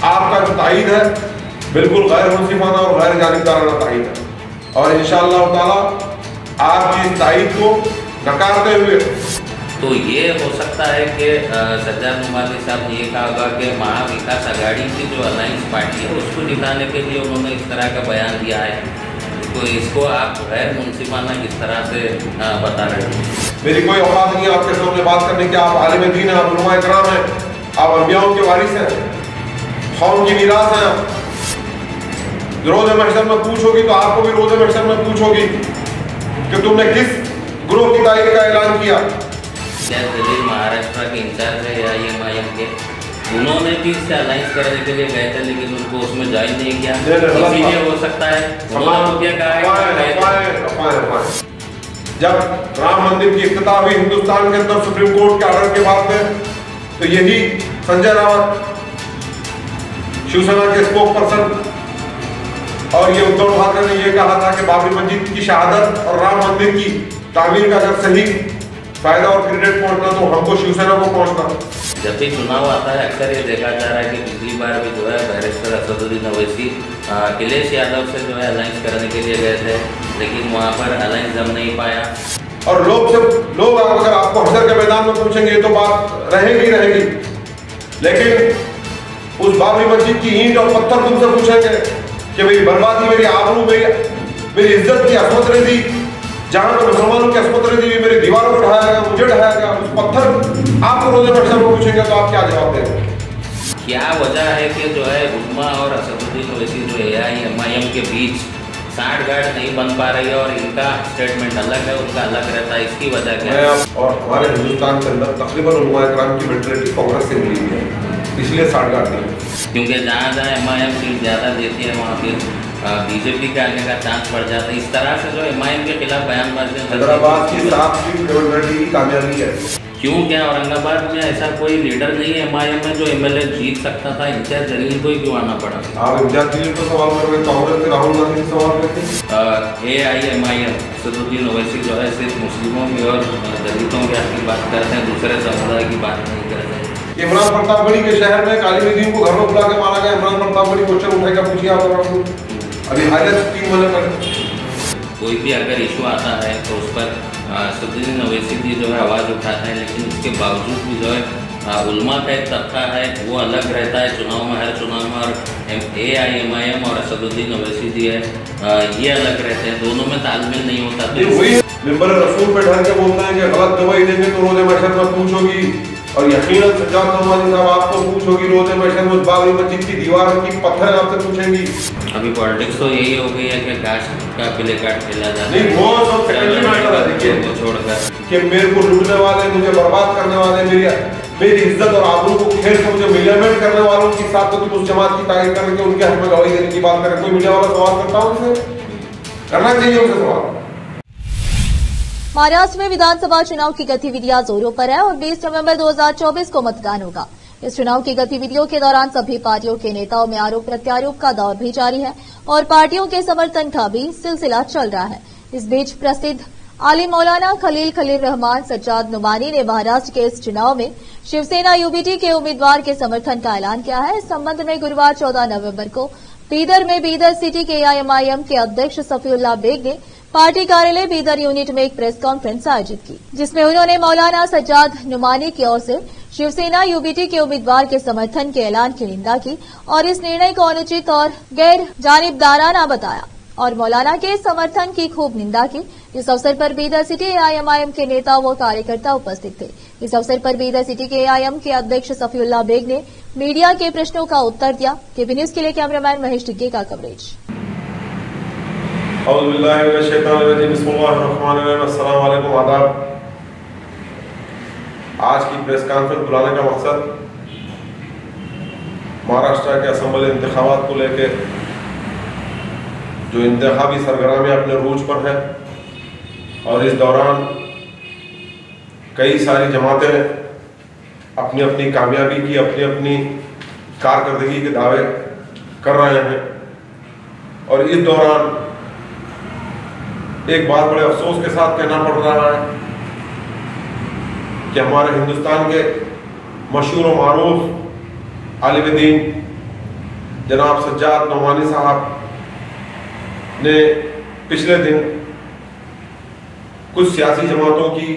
आपका जो तायीद है बिल्कुल गैर मुनसिफाना और गैर जानिबदाराना तायीद है, और इंशाअल्लाह ताला आपकी इस तायीद को नकारते हुए तो ये हो सकता है कि सज्जाद नुमानी साहब ने ये कहा होगा कि महाविकास आघाड़ी की जो अलायंस पार्टी है उसको जिताने के लिए उन्होंने इस तरह का बयान दिया है, तो इसको आप गैर मुनसिफाना किस तरह से बता रहे हैं? मेरी कोई औकात नहीं है आपके सामने बात करने की। आप आलिम दीन हैं, आप उलमा इकराम हैं, आप अंबियाओं के वारिस हैं, कौम की मीरास हैं। रोज़ महशर में पूछोगी तो आपको भी रोज़ महशर में पूछोगी कि तुमने किस ग्रुप की तारीख का ऐलान किया। जलील महाराष्ट्र के इंचार्ज है AIMIM के, उन्होंने भी इससे अलायंस करने के लिए गए थे लेकिन उनको उसमें ज्वाइन नहीं किया, इसीलिए हो सकता है जब राम मंदिर की इफ्तिताह हुई हिंदुस्तान के अंदर सुप्रीम कोर्ट के ऑर्डर के बाद में, तो यही संजय रावत शिवसेना के स्पोक पर्सन और ये उद्धव ठाकरे ने ये कहा था कि बाबरी मस्जिद की शहादत और राम मंदिर की तामीर का अगर सही फायदा और क्रेडिट पहुंचना तो हमको शिवसेना को पहुंचना। जब भी चुनाव आता है अक्सर ये देखा जा रहा है कि पिछली बार भी जो है बैरिस्टर असदुद्दीन ओवैसी अखिलेश यादव से जो है अलायंस करने के लिए गए थे, लेकिन वहाँ पर अलायंस जम नहीं पाया। और लोग अगर आपको हशर के मैदान में पूछेंगे तो बात रहेगी, लेकिन उस बाबरी मस्जिद की ईंट और पत्थर तुमसे पूछेंगे कि मेरी बर्बादी, मेरी आबरू, मेरी इज्जत की असमत ने दी, जहां पर मुसलमानों की असमत ने दी, मेरी दीवारों को ढाया गया, मुझे ढाया गया, उस पत्थर आपको रोज़े महशर में पूछेंगे तो आप क्या जवाब देंगे? क्या वजह है कि जो है उलमा और असदुद्दीन ओवैसी जो AIMIM के बीच साठगांठ नहीं बन पा रही है और इनका स्टेटमेंट अलग है, उनका अलग रहता है, इसकी वजह क्या है? और हमारे हिंदुस्तान के अंदर तकरीबन उलमा इकराम की मेंटालिटी कांग्रेस से मिली है, इसलिए साठगांठ नहीं, क्योंकि जहाँ MIM सीट ज़्यादा देती है वहाँ फिर बीजेपी के आने का चांस बढ़ जाता है। इस तरह से जो MIM के खिलाफ बयानबाजी हैदराबाद की 7 सीट डेमोक्रेटिक की कामयाबी है। क्यों, क्या औरंगाबाद में ऐसा कोई लीडर नहीं है MIM में जो MLA जीत सकता था? इम्तियाज जलील को ही क्यों आना पड़ा? आप इम्तियाज जलील को सवाल कर रहे हैं, कांग्रेस के राहुल गांधी से सवाल करते हैं। AIMIM असदुद्दीन ओवैसी जो है सिर्फ मुस्लिमों की और दलितों के हक की बात करते हैं, दूसरे समुदाय की बात नहीं करते। इमरान प्रतापगढ़ी के शहर में कालिमुद्दीन को घर में बुला के मारा गया। इमरान प्रतापगढ़ी क्वेश्चन उठाएगा, पूछिए आप अभी हाईलाइट 3 महीने पहले। कोई भी अगर इशू आता है तो उस पर असदुद्दीन ओवैसी भी जो है आवाज़ उठाते हैं, लेकिन उसके बावजूद भी जो है उलमा का एक तबका है वो अलग रहता है चुनाव में, हर चुनाव में, और AIMIM और असदुद्दीन ओवैसी जी है ये अलग रहते हैं, दोनों में तालमेल नहीं होता। तो वही मिंबर रसूल पे ढल के बोलते हैं कि गलत दवाई देंगे तो रोज़े महशर में पूछोगी, और यकीनन सज्जाद नुमानी साहब आपको पूछोगी रोज़े महशर में उस बाबरी मस्जिद की दीवार की पत्थर आपसे पूछेंगी। अभी पॉलिटिक्स तो यही हो गई है कि काश का प्ले कार्ड खेला जाता है, नहीं वो सब सेकेंडरी मैटर है। देखिए वो छोड़कर कि मेरे को लूटने वाले, मुझे बर्बाद करने वाले, मेरी इज्जत और आबरू को खेल के मुझे मिलियमेंट करने वालों के साथ तो तुम उस जमात की तारीफ करके उनके हक में गवाही देने की बात करें। कोई मीडिया वाला सवाल करता हूं उनसे, करना चाहिए उनसे सवाल। महाराष्ट्र में विधानसभा चुनाव की गतिविधियां जोरों पर है और 20 नवंबर 2024 को मतदान होगा। इस चुनाव की गतिविधियों के दौरान सभी पार्टियों के नेताओं में आरोप प्रत्यारोप का दौर भी जारी है और पार्टियों के समर्थन का भी सिलसिला चल रहा है। इस बीच प्रसिद्ध आलिम मौलाना खलील रहमान सज्जाद नुमानी ने महाराष्ट्र के इस चुनाव में शिवसेना UBT के उम्मीदवार के समर्थन का ऐलान किया है। इस संबंध में गुरुवार 14 नवंबर को बीदर में बीदर सिटी के AIMIM के अध्यक्ष सफीउल्लाह बेग ने पार्टी कार्यालय बीदर यूनिट में एक प्रेस कॉन्फ्रेंस आयोजित की, जिसमें उन्होंने मौलाना सज्जाद नुमानी की ओर से शिवसेना UBT के उम्मीदवार के समर्थन के ऐलान की निंदा की और इस निर्णय को अनुचित और गैर जानिबदाराना बताया और मौलाना के समर्थन की खूब निंदा की। इस अवसर पर बीदर सिटी AIMIM के नेता व कार्यकर्ता उपस्थित थे। इस अवसर पर बीदर सिटी के AIM के अध्यक्ष सफीउल्लाह बेग ने मीडिया के प्रश्नों का उत्तर दिया। केबी न्यूज के लिए कैमरामैन महेश टिग्गे का कवरेज। आदाब। आज की प्रेस कॉन्फ्रेंस बुलाने का मकसद महाराष्ट्र के असेंबली इंतखाबात को लेकर जो इंतखाबी सरगर्मियां अपने रूज पर है और इस दौरान कई सारी जमातें अपनी अपनी कामयाबी की, अपनी अपनी कारकर्दगी के दावे कर रहे हैं और इस दौरान एक बात बड़े अफसोस के साथ कहना पड़ रहा है कि हमारे हिंदुस्तान के मशहूर और मारूफ आलिम दीन जनाब सज्जाद नोमानी साहब ने पिछले दिन कुछ सियासी जमातों की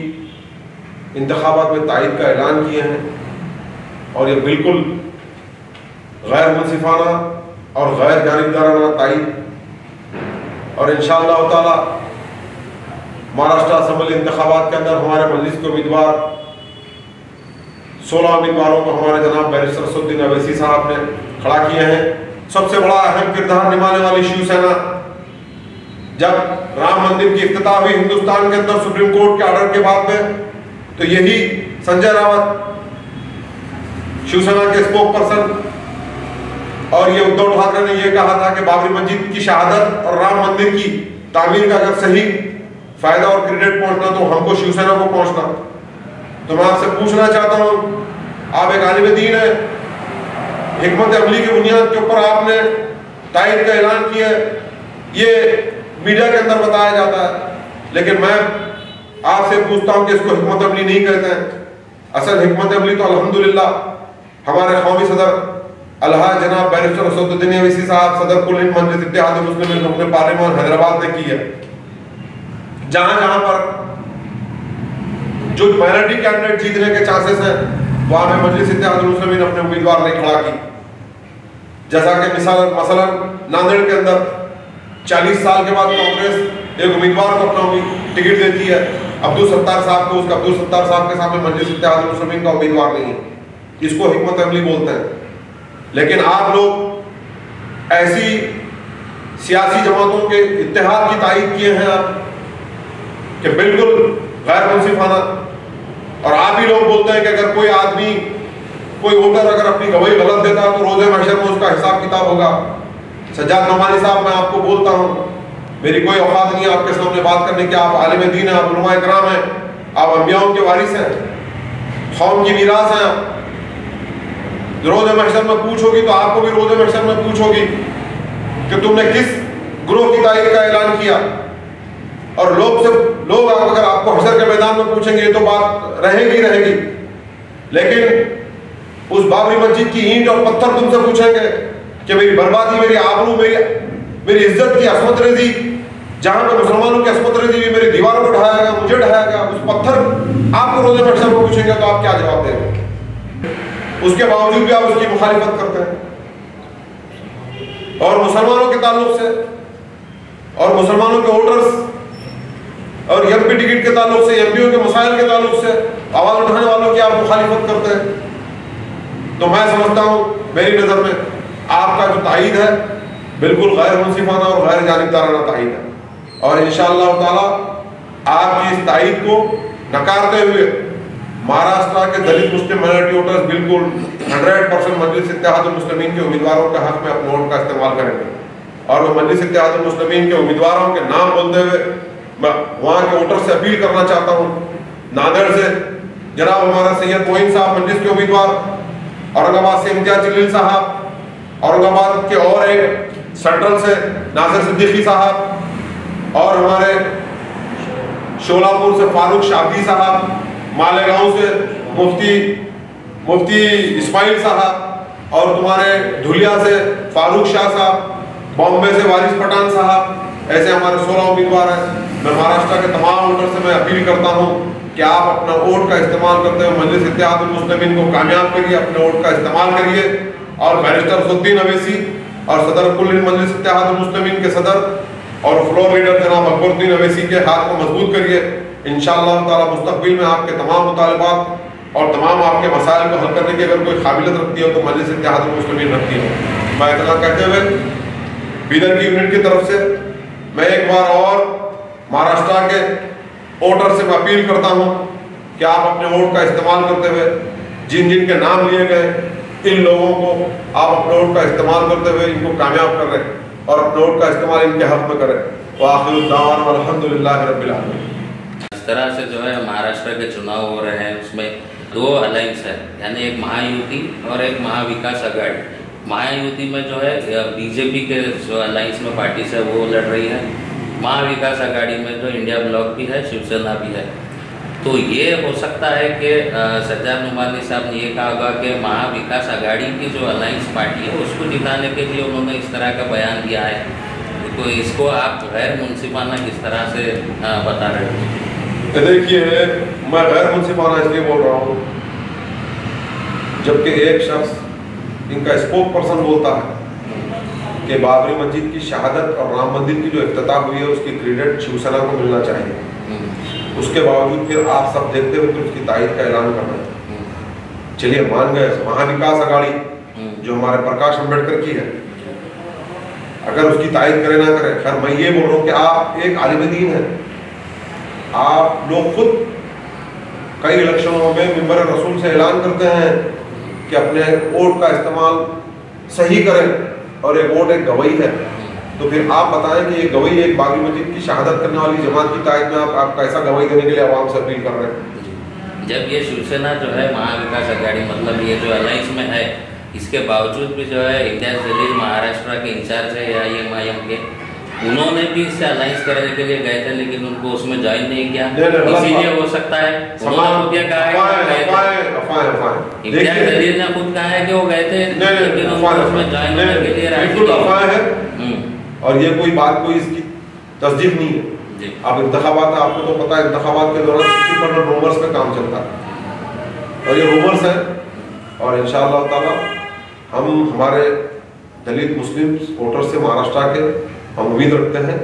इंतखाबात में तायद का ऐलान किए हैं और ये बिल्कुल गैर मुनसिफाना और गैर जानिबदाराना तायद। और इंशाअल्लाह ताला महाराष्ट्र असेंबली इंतखाबात के अंदर हमारे मजलिस के उम्मीदवार 16 उम्मीदवारों को हमारे जनाब बैरिस्टर असदुद्दीन अवैसी साहब ने खड़ा किए हैं। सबसे बड़ा अहम किरदार निभाने वाली शिवसेना, जब राम मंदिर की इफ्तिताह हुई हिंदुस्तान के अंदर सुप्रीम कोर्ट के ऑर्डर के बाद में, तो यही संजय रावत शिवसेना के स्पोक पर्सन और ये उद्धव ठाकरे ने यह कहा था कि बाबरी मस्जिद की शहादत और राम मंदिर की तामीर का अगर सही फायदा और क्रेडिट पहुंचना तो हमको शिवसेना को पहुंचना। तो मैं आपसे पूछना चाहता हूं, आप एक आलिम दीन है, हिकमत अमली की बुनियाद के ऊपर आपने तायद का ऐलान किया, ये मीडिया के अंदर बताया जाता है, लेकिन मैं आपसे पूछता हूं कि इसको हिकमत अमली नहीं कहते हैं। असल हिकमत अमली तो अल्हम्दुलिल्लाह हमारे कौमी सदर अलहाज जनाब बैरिस्टर असदुद्दीन अवैसी साहब, सदर कुल हिंद मजलिस इत्तेहाद मुस्लिमीन रुकन पार्लियामेंट हैदराबाद ने की है। जहां जहां पर जो माइनॉरिटी कैंडिडेट जीतने के चांसेस हैं वहां में मजलिस इत्तेहाद मुस्लिमीन अपने उम्मीदवार नहीं खड़ा की। जैसा कि मसलन नांदेड़ के अंदर 40 साल के बाद कांग्रेस एक उम्मीदवार को अपना टिकट देती है, अब्दुल सत्तार साहब को, उसका अब्दुल सत्तार साहब के सामने मजलिस इत्तेहाद मुस्लिमीन का उम्मीदवार नहीं है। इसको हिकमत अमली बोलते हैं। लेकिन आप लोग ऐसी सियासी जमातों के इत्तेहाद की तायद किए हैं आप कि बिल्कुल गैर मुनसिफाना, और आप ही लोग बोलते हैं कि अगर कोई आदमी, कोई वोटर अगर अपनी गवाही गलत देता है तो रोजे महशर में उसका हिसाब किताब होगा। सज्जाद नोमानी साहब, मैं आपको बोलता हूं, मेरी कोई औकात नहीं है आपके सामने बात करने की। आप आलिम दीन हैं, आप उलमा इकराम हैं, आप अंबियाओं के वारिस हैं, कौम की मीरास हैं। आप रोजे महशर में पूछोगी तो आपको भी रोजे महशर में पूछोगी कि तुमने किस ग्रोह की तायद का ऐलान किया। और लोग अगर आपको हशर के मैदान में पूछेंगे तो बात रहेगी, लेकिन उस बाबरी मस्जिद की ईंट और पत्थर तुमसे पूछेंगे कि मेरी बर्बादी, मेरी आबरू, मेरी इज्जत की असमत रेजी, जहां पे मुसलमानों की असमत रेजी भी मेरी दीवार को ढहाया गया, मुझे ढहाया गया, उस पत्थर आपको रोजे महशर में पूछेंगे तो आप क्या जवाब देंगे? उसके बावजूद भी आप उसकी मुखालिफत करते हैं। और मुसलमानों के ताल्लुक से और मुसलमानों के वोटर्स और एमपी टिकट के ताल्लुक से, एमपीओ के मसाइल के ताल्लुक से आवाज उठाने वालों की आप मुखालिफत करते हैं। तो मैं समझता हूं, मेरी नजर में आपका जो तायद है बिल्कुल गैर मुनसिफाना और गैर जानिबदाराना तायद है। और इंशाअल्लाह ताला आपकी इस तायद को नकारते हुए महाराष्ट्र के दलित मुस्लिम माइनॉरिटी वोटर्स बिल्कुल 100% मजलिस इत्तेहाद मुस्लिमीन के उम्मीदवारों के हक में अपने वोट का इस्तेमाल करेंगे। और वो मजलिस इत्तेहाद मुस्लिमीन के उम्मीदवारों के नाम बोलते हुए मैं वहां के वोटर से अपील करना चाहता हूं। नांदेड़ से जनाब हमारा सैयद मोइन साहब मजलिस के उम्मीदवार, औरंगाबाद से इम्तियाज जलील साहब, औरंगाबाद के और एक सेंट्रल से नासिर सिद्दीकी साहब, और हमारे शोलापुर से फारूक शादी साहब, मालेगांव से मुफ्ती इस्माइल साहब, और तुम्हारे धुलिया से फारूक शाह साहब, बॉम्बे से वारिस पठान साहब, ऐसे हमारे 16 उम्मीदवार हैं। मैं महाराष्ट्र के तमाम वोटर से मैं अपील करता हूं कि आप अपना वोट का इस्तेमाल करते हुए मजलिस इत्तेहाद मुस्लिमीन को कामयाब करिए, अपने वोट का इस्तेमाल करिए, और बैरिस्टर असदुद्दीन अवैसी और सदर कुल हिंद मजलिस इत्तेहाद मुस्लिमीन के सदर और फ्लोर लीडर जनाब अकबरुद्दीन अवैसी के हाथ को मजबूत करिए। इंशाअल्लाह ताला मुस्तकबिल में आपके तमाम मुतालबात और तमाम आपके मसाइल को हल करने की अगर कोई काबिलियत रखती है तो मजलिस इत्तेहाद मुस्लिमीन रखती है। मैं इतना कहते हुए बीदर की यूनिट की तरफ से मैं एक बार और महाराष्ट्र के वोटर से मैं अपील करता हूं कि आप अपने वोट का इस्तेमाल करते हुए जिन जिन के नाम लिए गए, इन लोगों को आप अपने वोट का इस्तेमाल करते हुए इनको कामयाब कर रहे हैं और अपने वोट का इस्तेमाल इनके हक में करें। तो आखिर दावाना अल्हम्दुलिल्लाह रब्बिल आलमीन। इस तरह से जो है महाराष्ट्र के चुनाव हो रहे हैं, उसमें 2 अलायंस है, यानी एक महायुति और एक महाविकास आघाड़ी। महायुति में जो है बीजेपी के जो अलायंस में पार्टी से वो लड़ रही है, महाविकास आघाड़ी में जो इंडिया ब्लॉक भी है, शिवसेना भी है। तो ये हो सकता है कि सज्जाद नुमानी साहब ने ये कहा होगा कि महाविकास आघाड़ी की जो अलायंस पार्टी है उसको जिताने के लिए उन्होंने इस तरह का बयान दिया है। तो इसको आप गैर मुनसिफाना किस तरह से बता रहे हो? देखिए, मैं गैर मुनसिफाना इसलिए बोल रहा हूँ जबकि एक शख्स इनका स्पोक पर्सन बोलता है कि बाबरी मस्जिद की शहादत और राम मंदिर की जो इफ्तिताह हुई है उसकी क्रेडिट शिवसेना को मिलना चाहिए। उसके बावजूद फिर आप सब देखते हुए उसकी तारीफ का ऐलान कर रहे हैं। चलिए मान गए, महाविकास आघाड़ी जो हमारे प्रकाश अम्बेडकर की है, अगर उसकी तारीफ करे ना करे, खैर मैं ये बोल रहा हूँ कि आप एक आलिम दीन है, आप लोग खुद कई इलेक्शनों में मिंबर रसूल से ऐलान करते हैं कि अपने वोट का इस्तेमाल सही करें और एक वोट एक गवाही है। तो फिर आप बताएं कि ये गवाही एक बाबरी मस्जिद की शहादत करने वाली जमात की तारीफ में आप कैसा गवाही देने के लिए आवाम से अपील कर रहे हैं? जब ये शिवसेना जो है महाविकास आघाड़ी मतलब ये जो अलायंस में है, इसके बावजूद भी जो है इम्तियाज जलील महाराष्ट्र के इंचार्ज है AIMIM के, उन्होंने भी इससे अलायंस करने के लिए गए थे लेकिन उनको उसमें ज्वाइन नहीं किया। इसीलिए हो सकता है उन्होंने क्या कहा है, इम्तियाज जलील ने खुद कहा है कि वो गए थे लेकिन उनको उसमें ज्वाइन होने के लिए राजी। और ये कोई बात कोई इसकी तस्दीक नहीं है। अब इंतखाबात, आपको तो पता है इंतखाबात के दौरान 60% रूमर्स पे काम चलता है और ये रूमर्स है। और इंशाअल्लाह ताला हम हमारे दलित मुस्लिम वोटर्स से महाराष्ट्र के हम उम्मीद रखते हैं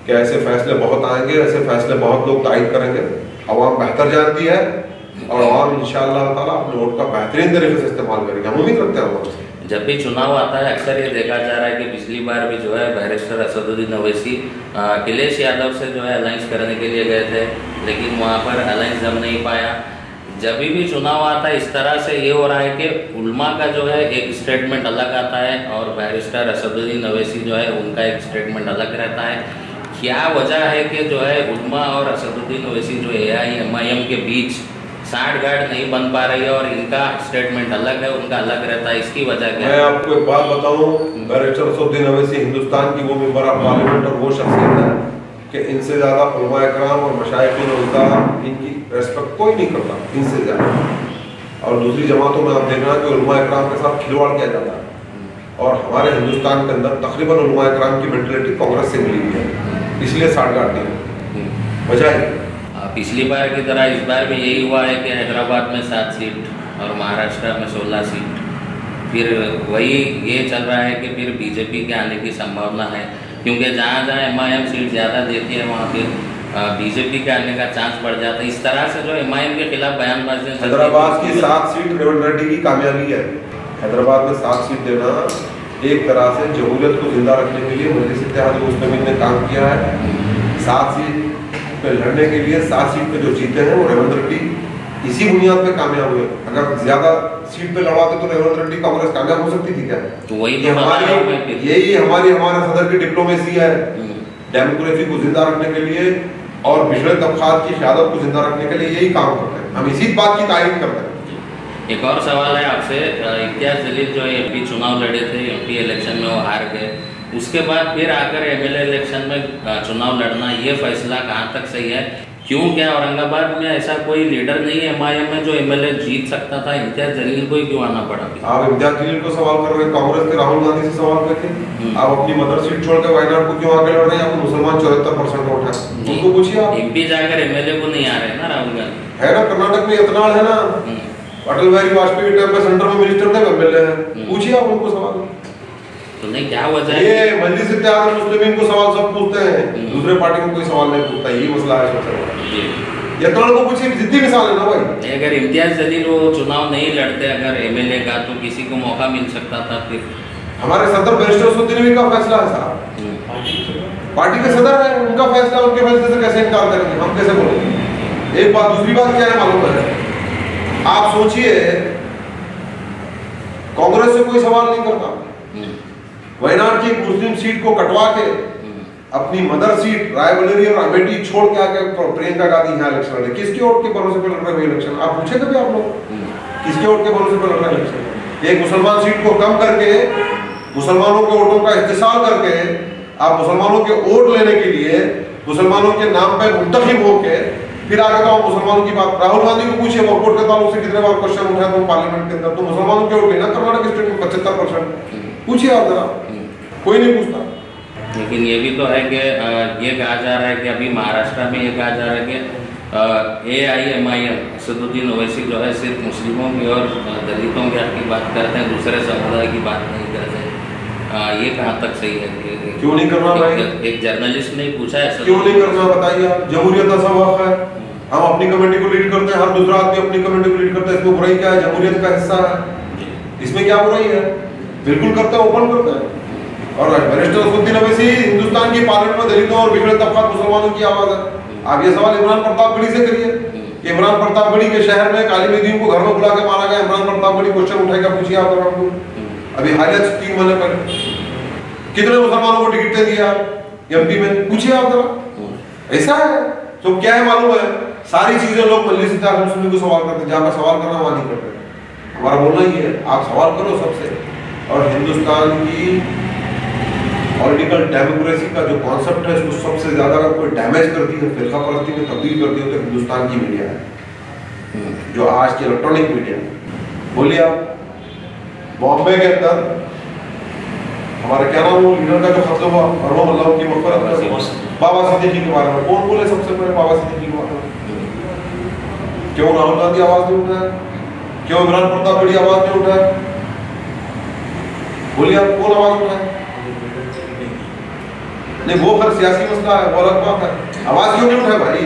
कि ऐसे फैसले बहुत आएंगे, ऐसे फैसले बहुत लोग तायद करेंगे। अवाम बेहतर जानती है और अवाम इंशाअल्लाह ताला अपने वोट का बेहतरीन तरीके से इस्तेमाल करेंगे, हम उम्मीद रखते हैं। जब भी चुनाव आता है अक्सर ये देखा जा रहा है कि पिछली बार भी जो है बैरिस्टर असदुद्दीन ओवैसी अखिलेश यादव से जो है अलायंस करने के लिए गए थे लेकिन वहाँ पर अलायंस जम नहीं पाया। जब भी चुनाव आता है इस तरह से ये हो रहा है कि उल्मा का जो है एक स्टेटमेंट अलग आता है और बैरिस्टर असदुद्दीन ओवैसी जो है उनका एक स्टेटमेंट अलग रहता है। क्या वजह है कि जो है उल्मा और असदुद्दीन ओवैसी जो AIMIM के बीच साठगांठ नहीं बन पा रही है और इनका स्टेटमेंट अलग है, उनका अलग रहता है, इसकी वजह क्या है? मैं आपको एक बात बताऊं, बैरिस्टर असदुद्दीन ओवैसी हिंदुस्तान की वो मेंबर ऑफ पार्लियामेंट और वो शख्सियत है कि इनसे ज्यादा उलमा इकराम और मशाइखीन इनकी रेस्पेक्ट कोई नहीं करता, इनसे ज्यादा। और दूसरी जमातों में आप देखना कि उलमा इकराम के साथ खिलवाड़ किया जाता है और हमारे हिंदुस्तान के अंदर तकरीबन उलमा इकराम की मेंटलिटी कांग्रेस से मिली हुई है, इसलिए साठगांठ नहीं वजह है। पिछली बार की तरह इस बार भी यही हुआ है कि हैदराबाद में 7 सीट और महाराष्ट्र में 16 सीट। फिर वही ये चल रहा है कि फिर बीजेपी के आने की संभावना है क्योंकि जहाँ जहाँ MIM सीट ज़्यादा देती है वहाँ फिर बीजेपी के आने का चांस बढ़ जाता है। इस तरह से जो MIM के खिलाफ बयानबाजी, हैदराबाद की 7 सीट रेवंत रेड्डी की कामयाबी है। हैदराबाद में 7 सीट देना एक तरह से जमहूरियत को जिंदा रखने के लिए मजलिस इत्तेहाद मुस्लिमीन ने काम किया है। 7 सीट पे लड़ने के लिए 7 सीट पे जो जीते हैं वो रेवंत रेड्डी इसी बुनियाद पे कामयाब हुए। अगर ज्यादा सीट पे लड़वाते तो रेवंत रेड्डी कांग्रेस कामयाब हो सकती थी क्या? तो वही यही हमारे सदर की डिप्लोमेसी है, डेमोक्रेसी को जिंदा रखने के लिए और पिछड़े तबकात की क़यादत को जिंदा रखने के लिए यही काम करते हैं। हम इसी बात की तारीफ करते हैं। एक और सवाल है आपसे, इम्तियाज जलील जो MP चुनाव लड़े थे, MP इलेक्शन में वो हार गए, उसके बाद फिर आकर MLA इलेक्शन में चुनाव लड़ना, ये फैसला कहाँ तक सही है? क्यों, क्या औरंगाबाद में ऐसा कोई लीडर नहीं है MIM में जो MLA जीत सकता था? इम्तियाज जलील को ही क्यों आना पड़ा? आप इम्तियाज जलील को सवाल कर रहे हैं, कांग्रेस के राहुल गांधी से सवाल करके आप अपनी मदर सीट छोड़कर वायनाड को क्यों आगे लड़ रहे हैं? आपको मुसलमान 74% वोट है, उनको पूछिए। आप MP जाकर MLA को नहीं आ रहे ना राहुल गांधी? है ना, कर्नाटक में यत्नाल है ना, अटल बिहारी वाजपेयी के टाइम पे सेंटर में मिनिस्टर थे, MLA है, पूछिए आप उनको सवाल। तो नहीं, क्या वजह है? ये मजलिस इत्तेहाद मुस्लिमीन को सवाल सब पूछते हैं, दूसरे पार्टी में कोई सवाल नहीं पूछता, यही मसला है सबसे बड़ा। ये तो को पूछिए, जिद्दी मिसाल है ना भाई। अगर इम्तियाज जलील वो चुनाव नहीं लड़ते अगर MLA का, तो किसी को मौका मिल सकता था। फिर हमारे सदर बैरिस्टर असदुद्दीन का फैसला है साहब, पार्टी के सदर है, उनका फैसला, उनके फैसले से कैसे इनकार करेंगे, हम कैसे बोलेंगे? एक बात, दूसरी बात क्या है मालूम है, आप सोचिए कांग्रेस से कोई सवाल नहीं करता, वायनाड की मुस्लिम सीट को कटवा के अपनी मदर सीट रायबरेली और अमेठी छोड़ के आके प्रियंका गांधी यहाँ इलेक्शन लड़े। किसके वोट के भरोसे पे लड़ रहे हैं इलेक्शन? आप पूछे कभी आप लोग, किसके वोट के भरोसे पे लड़ रहे हैं इलेक्शन? एक मुसलमान सीट को कम करके मुसलमानों के वोटों का इस्तेसाल करके आप मुसलमानों के वोट लेने के लिए मुसलमानों के नाम पे मुंतखब होके फिर आगे तो मुसलमानों की बात, राहुल गांधी को पूछिए वर्कआउट के ताल्लुक से कितने बार क्वेश्चन उठाए तो पार्लियामेंट के अंदर, तो मुसलमानों के उठे ना कर्नाटक स्टेट में 75%, पूछिए आप जरा, कोई नहीं पूछता। लेकिन ये भी तो है कि ये कहा जा रहा है कि अभी महाराष्ट्र में ये कहा जा रहा है कि AIMIM असदुद्दीन ओवैसी जो है सिर्फ मुस्लिमों की और दलितों की हक की बात करते हैं, दूसरे समुदाय की बात नहीं करते। ये कहाँ तक सही है? क्यों नहीं करना भाई? एक जर्नलिस्ट ने पूछा है, क्यों नहीं करना बताइए आप? जमहूरियत का सब हक है, हम अपनी कमेटी को लीड करते हैं, हर दूसरा आदमी अपनी कमेटी को लीड करता है, इसमें बुराई क्या है? जमहूरियत का हिस्सा है, इसमें क्या बुराई है? बिल्कुल करते हैं, ओपन करते हैं। और बैरिस्टर असदुद्दीन ओवैसी हिंदुस्तान की पार्लियामेंट में दलितों और पिछड़े तबका मुसलमानों की आवाज है। आप ये सवाल इमरान प्रतापगढ़ी से करिए कि इमरान प्रतापगढ़ी के शहर में कालिमुद्दीन को घर में बुला के मारा गया, इमरान प्रतापगढ़ी क्वेश्चन उठाएगा, पूछिए आप हमको। अभी हालिया 3 महीने पहले कितने मुसलमानों को टिकट दे दिया MP में, पूछिए आप जरा। ऐसा है तो क्या है मालूम है, सारी चीजें लोग मल्ली से मुस्लिम को सवाल करते हैं, जहाँ पर सवाल करना वहां नहीं करते। हमारा बोलना ही है, आप सवाल करो सबसे। और हिंदुस्तान की पॉलिटिकल डेमोक्रेसी का जो कॉन्सेप्ट है, उसको सबसे ज्यादा अगर कोई डैमेज करती है, फिरका परस्ती में तब्दील करती है, तो हिंदुस्तान की मीडिया है, जो आज की इलेक्ट्रॉनिक मीडिया है। बोलिए आप, बॉम्बे के अंदर हमारे क्या नाम वो लीडर का जो खत्म हुआ अरहम अल्लाह की मग़फ़िरत, बाबा सिद्दीकी के बारे में कौन बोले सबसे पहले? बाबा सिद्दीकी के बारे में क्यों राहुल गांधी आवाज नहीं उठाया? क्यों इमरान प्रतापगढ़ी आवाज नहीं उठाया? बोलिए आप, कौन आवाज उठाया? नहीं, वो हर सियासी मसला है, वो अलग बात है। आवाज क्यों नहीं उठाए भाई?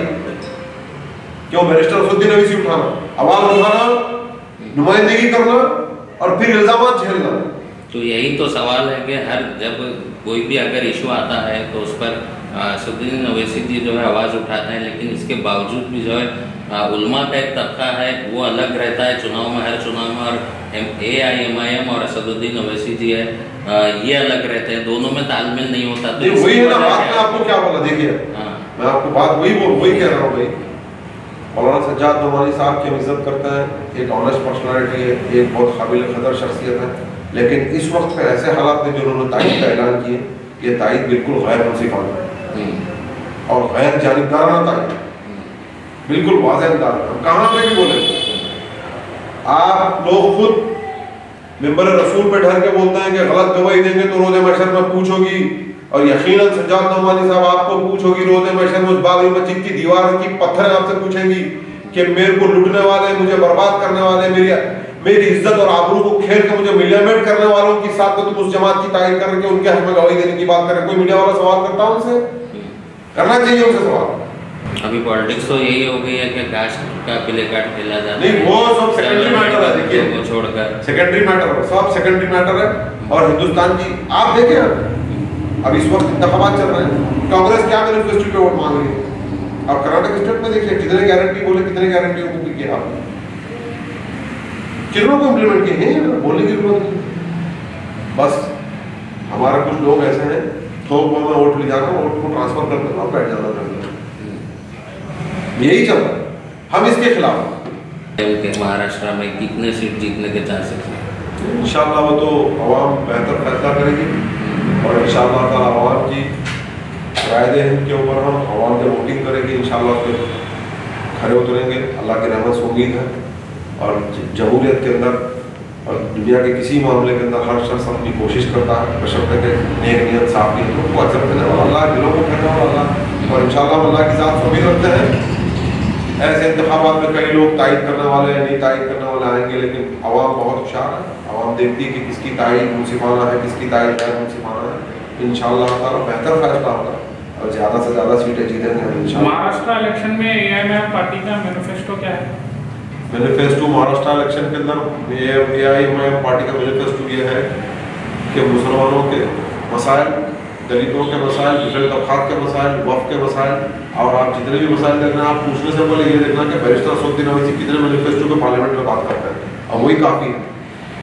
क्यों बैरिस्टर असदुद्दीन ओवैसी उठाना, आवाज उठाना, नुमाइंदगी करना और फिर इल्जामात झेलना? तो यही तो सवाल है कि हर जब कोई भी अगर इशू आता है तो उस पर असदुद्दीन ओवैसी जी जो है आवाज़ उठाते हैं, लेकिन इसके बावजूद भी जो है उलमा का एक तबका है वो अलग रहता है चुनाव में, हर चुनाव में, और AIMIM और असदुद्दीन ओवैसी जी है ये अलग रहते हैं, दोनों में तालमेल नहीं होता। तो वही है ना बात, मैं आपको क्या बोला, देखिए मैं आपको बात वही कह रहा हूँ भाई। मौलाना सज्जाद नोमानी साहब की हम इज्जत करते हैं, एक ऑनेस्ट पर्सनालिटी है, एक बहुत काबिल कदर शख्सियत है, लेकिन इस वक्त में ऐसे हालात में जो उन्होंने तायद का ऐलान किए, ये तायद बिल्कुल गैर मुनसिफाना है और गैर जानिबदाराना तायद, बिल्कुल वाज़ेह अंदाज। हम कहाँ पे भी बोले, आप लोग खुद मिंबर रसूल पे ठहर के बोलते हैं कि गलत गवाही देंगे तो रोज़े महशर में पूछोगी, और यकीनन सज्जाद नोमानी साहब आपको पूछोगी रोज़े महशर में, उस बाबरी मस्जिद की दीवार की पत्थर आपसे पूछेंगी कि मेरे को लुटने वाले, मुझे बर्बाद करने वाले, मेरी इज्जत और आबरू को खेल के मुझे मिलियमेट करने वालों के साथ तो तुम उस जमात की तारीफ करके उनके हक में गवाही देने की बात करें। कोई मीडिया वाला सवाल करता है उनसे? करना चाहिए उनसे सवाल। अभी पॉलिटिक्स तो यही हो गई है कि कास्ट का प्ले कार्ड खेला जाता है। नहीं, वो सब सेकेंडरी मैटर है, देखिए वो छोड़कर सेकेंडरी मैटर है, सब सेकेंडरी मैटर है। और हिंदुस्तान की आप देखिए, अब इस वक्त इंतखाबात चल रहे हैं, कांग्रेस क्या मैनिफेस्टो पे वोट मांग रही है। अब कर्नाटक स्टेट में देखिए कितने गारंटी बोले, कितने गारंटी पूरी किया आपने, कितनों को इम्प्लीमेंट किए हैं, बोलने की जरूरत नहीं। बस हमारे कुछ लोग ऐसे हैं, थोक में वोट ले जाकर वोट को ट्रांसफर कर देना और बैठ जाना करना, यही चल रहा है। हम इसके खिलाफ हैं। महाराष्ट्र में कितने सीट जीतने के चांसेस हैं? इंशाल्लाह वो तो अवाम बेहतर फैसला करेगी, और इंशाल्लाह ताला अवाम की राय के ऊपर हम अवाम जब वोटिंग करेगी इंशाल्लाह फिर खड़े उतरेंगे। अल्लाह की रहमत से उम्मीद है, और जमहूरियत के अंदर और दुनिया के किसी मामले के अंदर हर शख्स अपनी कोशिश करता है, बशर्ते के नेक नियत साफ नीयत को अचर करने वाला अल्लाह, दिलों को कहने वाला अल्लाह, और इंशाल्लाह अल्लाह की ज़ात से उम्मीद रखते हैं। ऐसे इंतखाबात में कई लोग तायद करने वाले नहीं तायद करने वाले आएंगे, लेकिन अवाम बहुत होशियार है, अवाम देखती है कि किसकी तायद मुनसिफाना है, किसकी तायद गैर मुनसिफाना है। इंशाल्लाह ताला बेहतर फैसला होगा और ज़्यादा से ज़्यादा सीटें जीतेंगे हम इंशाल्लाह। महाराष्ट्र इलेक्शन में AIMIM पार्टी का मैनिफेस्टो क्या है? मैनिफेस्टो महाराष्ट्र इलेक्शन के अंदर AIMIM पार्टी का मैनिफेस्टो ये है कि मुसलमानों के मसाइल, दलितों के मसाइल, पिछड़े तबकात के मसाइल, वफ़ के मसाइल, और आप जितने भी मसाइल देख रहे हैं, आप पूछने से पहले ये देखना कि बैरिस्टर असदुद्दीन ओवैसी कितने मैनिफेस्टो के पार्लियामेंट में बात करते हैं, और वही काफ़ी है।